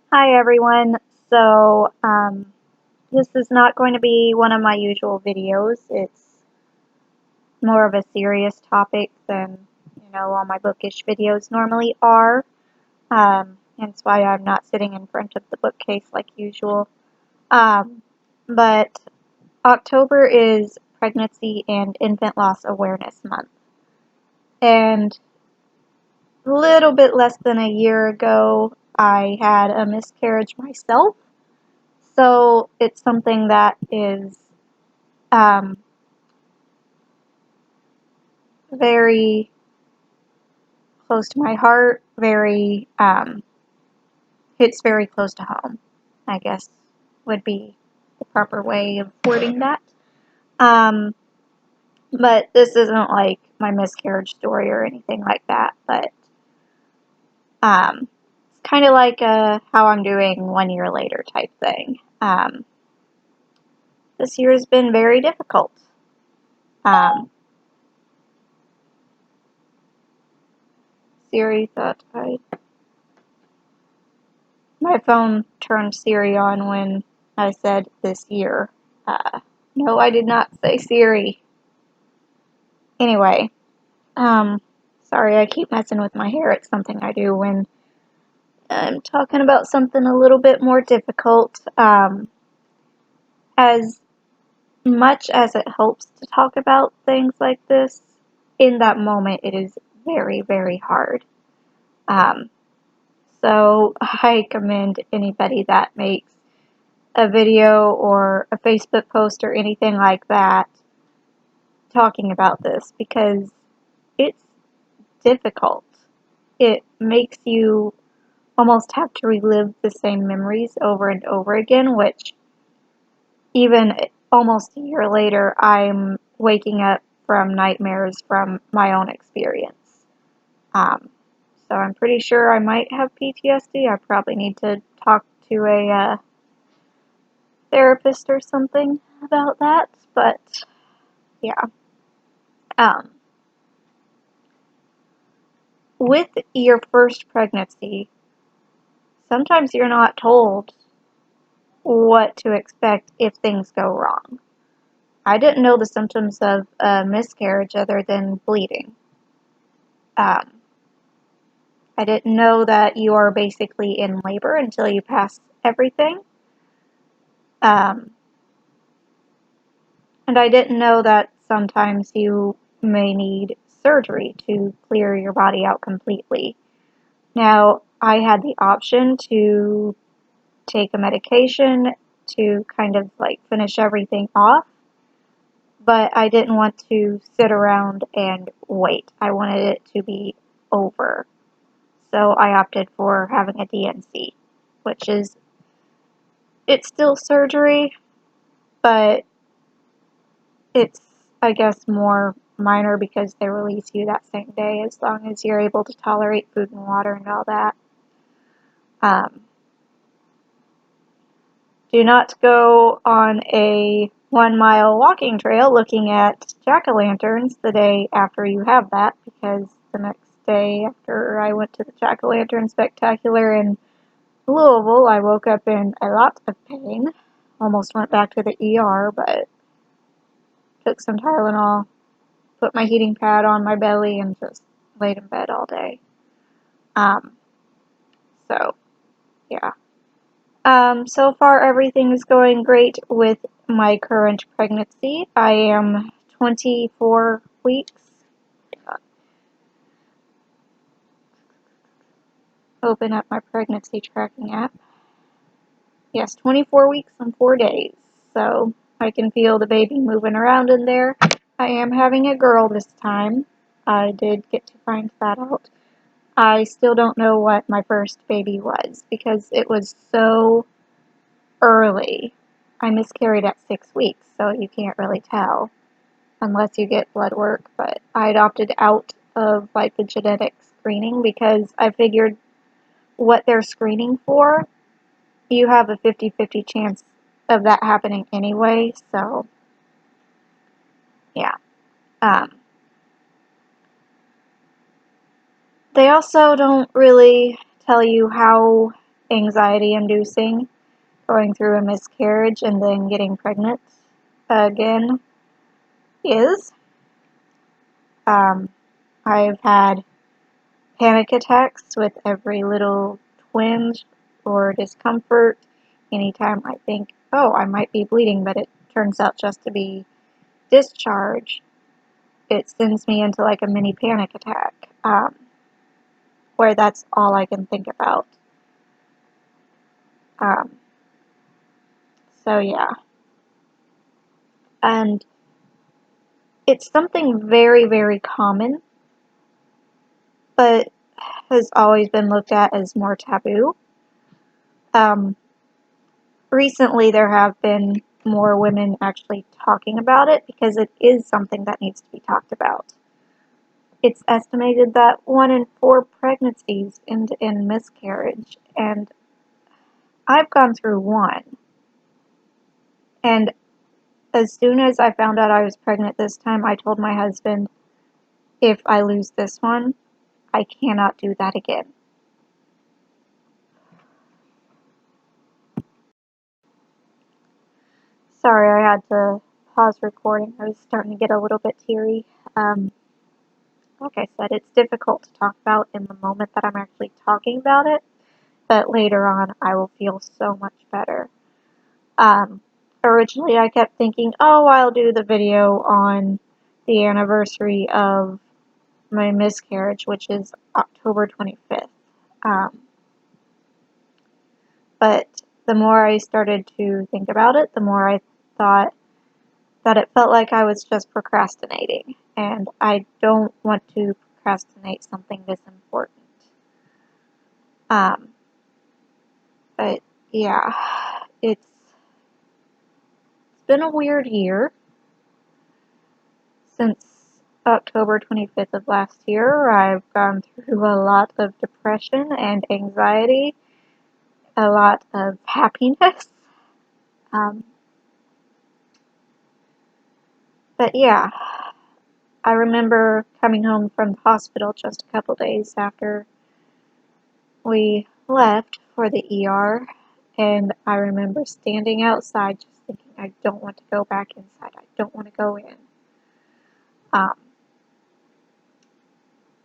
Hi everyone. This is not going to be one of my usual videos. It's more of a serious topic than, all my bookish videos normally are. Hence why I'm not sitting in front of the bookcase like usual. Um, but October is Pregnancy and Infant Loss Awareness Month. And a little bit less than a year ago, I had a miscarriage myself. So it's something that is um, very close to my heart, hits very close to home, I guess would be the proper way of wording that. Um, but this isn't like my miscarriage story or anything like that, but it's kind of like a how I'm doing 1 year later type thing. This year has been very difficult. Um, Siri thought my phone turned Siri on when I said this year. No, I did not say Siri. Anyway, sorry, I keep messing with my hair. It's something I do when I'm talking about something a little bit more difficult. As much as it helps to talk about things like this, in that moment it is very, very hard. Um, so I commend anybody that makes a video or a Facebook post or anything like that talking about this because it's difficult. It makes you almost have to relive the same memories over and over again, which even almost a year later, I'm waking up from nightmares from my own experience. Um, so I'm pretty sure I might have PTSD. I probably need to talk to a therapist or something about that, but yeah. Um, with your first pregnancy, sometimes you're not told what to expect if things go wrong. I didn't know the symptoms of a miscarriage other than bleeding. Um, I didn't know that you are basically in labor until you pass everything. Um, and I didn't know that sometimes you may need surgery to clear your body out completely. Now, I had the option to take a medication to kind of like finish everything off, but I didn't want to sit around and wait. I wanted it to be over. So I opted for having a DNC, which is, it's still surgery, but it's, I guess, more minor because they release you that same day as long as you're able to tolerate food and water and all that. Um, do not go on a 1 mile walking trail looking at jack-o'-lanterns the day after you have that, because the next day after I went to the jack-o'-lantern spectacular in Louisville, I woke up in a lot of pain. Almost went back to the ER, but took some Tylenol, put my heating pad on my belly, and just laid in bed all day. Um, so, yeah. So far everything is going great with my current pregnancy. I am 24 weeks. Open up my pregnancy tracking app. Yes, 24 weeks and 4 days. So I can feel the baby moving around in there. I am having a girl this time. I did get to find that out. I still don't know what my first baby was because it was so early. I miscarried at 6 weeks, so you can't really tell unless you get blood work, but I'd opted out of like the genetic screening because I figured what they're screening for, you have a 50-50 chance of that happening anyway, so yeah. Um, they also don't really tell you how anxiety inducing going through a miscarriage and then getting pregnant again is. Um, I've had panic attacks with every little twinge or discomfort anytime I think, oh, I might be bleeding, but it turns out just to be discharge. It sends me into like a mini panic attack, where that's all I can think about. Um, so yeah, and it's something very, very common, but has always been looked at as more taboo. Um, Recently, there have been more women actually talking about it because it is something that needs to be talked about. It's estimated that 1 in 4 pregnancies end in miscarriage, and I've gone through one. And as soon as I found out I was pregnant this time, I told my husband, if I lose this one, I cannot do that again. Sorry, I had to pause recording. I was starting to get a little bit teary. Um, like I said, it's difficult to talk about in the moment that I'm actually talking about it, but later on I will feel so much better. Um, Originally I kept thinking, oh, I'll do the video on the anniversary of my miscarriage, which is October 25th. Um, but the more I started to think about it, the more I thought that it felt like I was just procrastinating, and I don't want to procrastinate something this important. Um, but yeah, it's been a weird year since October 25th of last year. I've gone through a lot of depression and anxiety, a lot of happiness. Um, but yeah, I remember coming home from the hospital just a couple days after we left for the ER, and I remember standing outside just thinking, I don't want to go back inside. I don't want to go in. Um,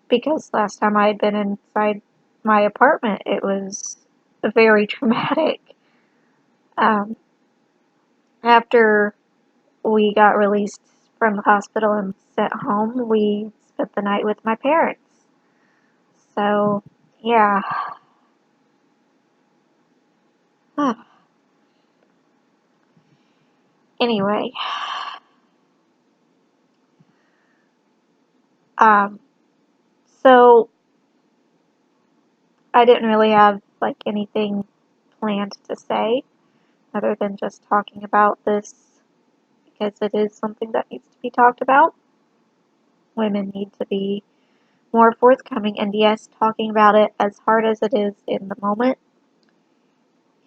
because last time I had been inside my apartment, it was very traumatic. Um, After we got released from the hospital and sent home, we spent the night with my parents. So, yeah. Anyway, um, so I didn't really have like anything planned to say other than just talking about this because it is something that needs to be talked about. Women need to be more forthcoming, and yes, talking about it as hard as it is in the moment,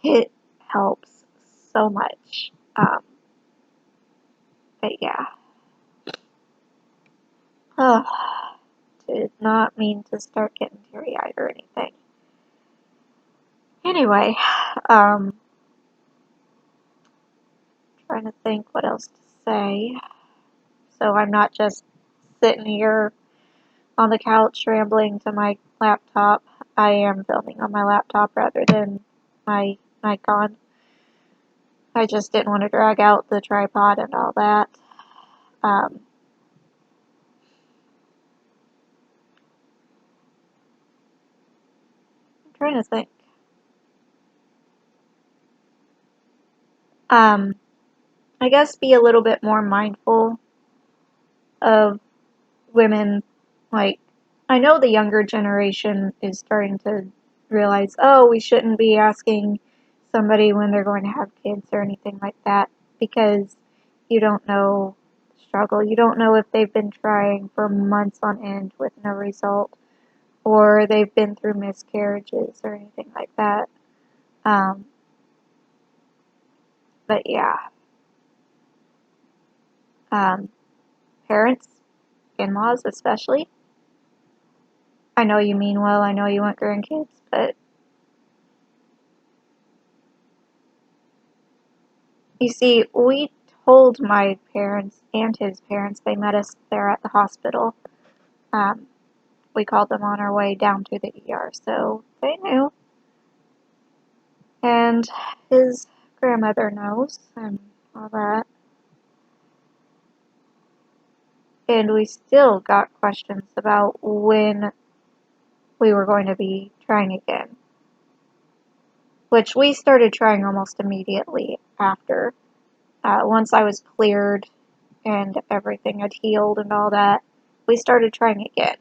it helps so much. But yeah, oh, did not mean to start getting teary-eyed or anything. Anyway, trying to think what else to say. So I'm not just sitting here on the couch rambling to my laptop. I am filming on my laptop rather than my Nikon. I just didn't want to drag out the tripod and all that. Um, I'm trying to think. Um, I guess be a little bit more mindful of women. Like, I know the younger generation is starting to realize, oh, we shouldn't be asking somebody when they're going to have kids or anything like that because you don't know the struggle. You don't know if they've been trying for months on end with no result or they've been through miscarriages or anything like that. Um, but yeah, um, parents, in-laws especially. I know you mean well. I know you want grandkids, but You see, we told my parents and his parents. They met us there at the hospital. Um, we called them on our way down to the ER, so they knew. And his grandmother knows and all that. And we still got questions about when we were going to be trying again, which we started trying almost immediately after. Once I was cleared and everything had healed and all that, we started trying again.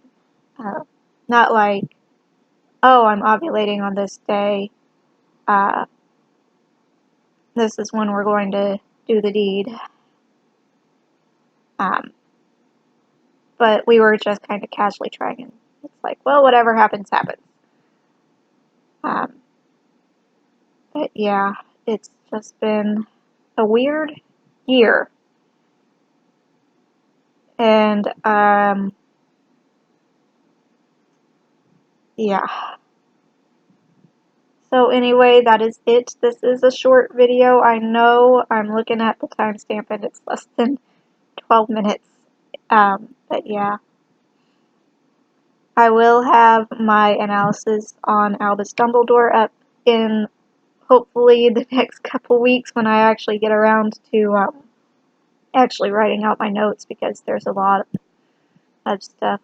Uh, Not like, oh, I'm ovulating on this day. Uh, this is when we're going to do the deed. Um, but we were just kind of casually trying, and it's like, well, whatever happens, happens. Um, but yeah, it's just been a weird year. And, yeah. So anyway, that is it. This is a short video. I know I'm looking at the timestamp and it's less than 12 minutes. But yeah. I will have my analysis on Albus Dumbledore up in hopefully the next couple weeks when I actually get around to actually writing out my notes, because there's a lot of stuff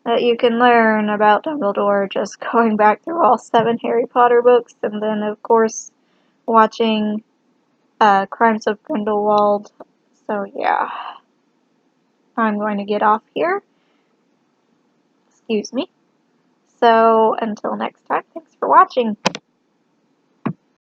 that you can learn about Dumbledore just going back through all 7 Harry Potter books, and then of course watching Crimes of Grindelwald. So yeah, I'm going to get off here. Excuse me. So until next time, thanks for watching.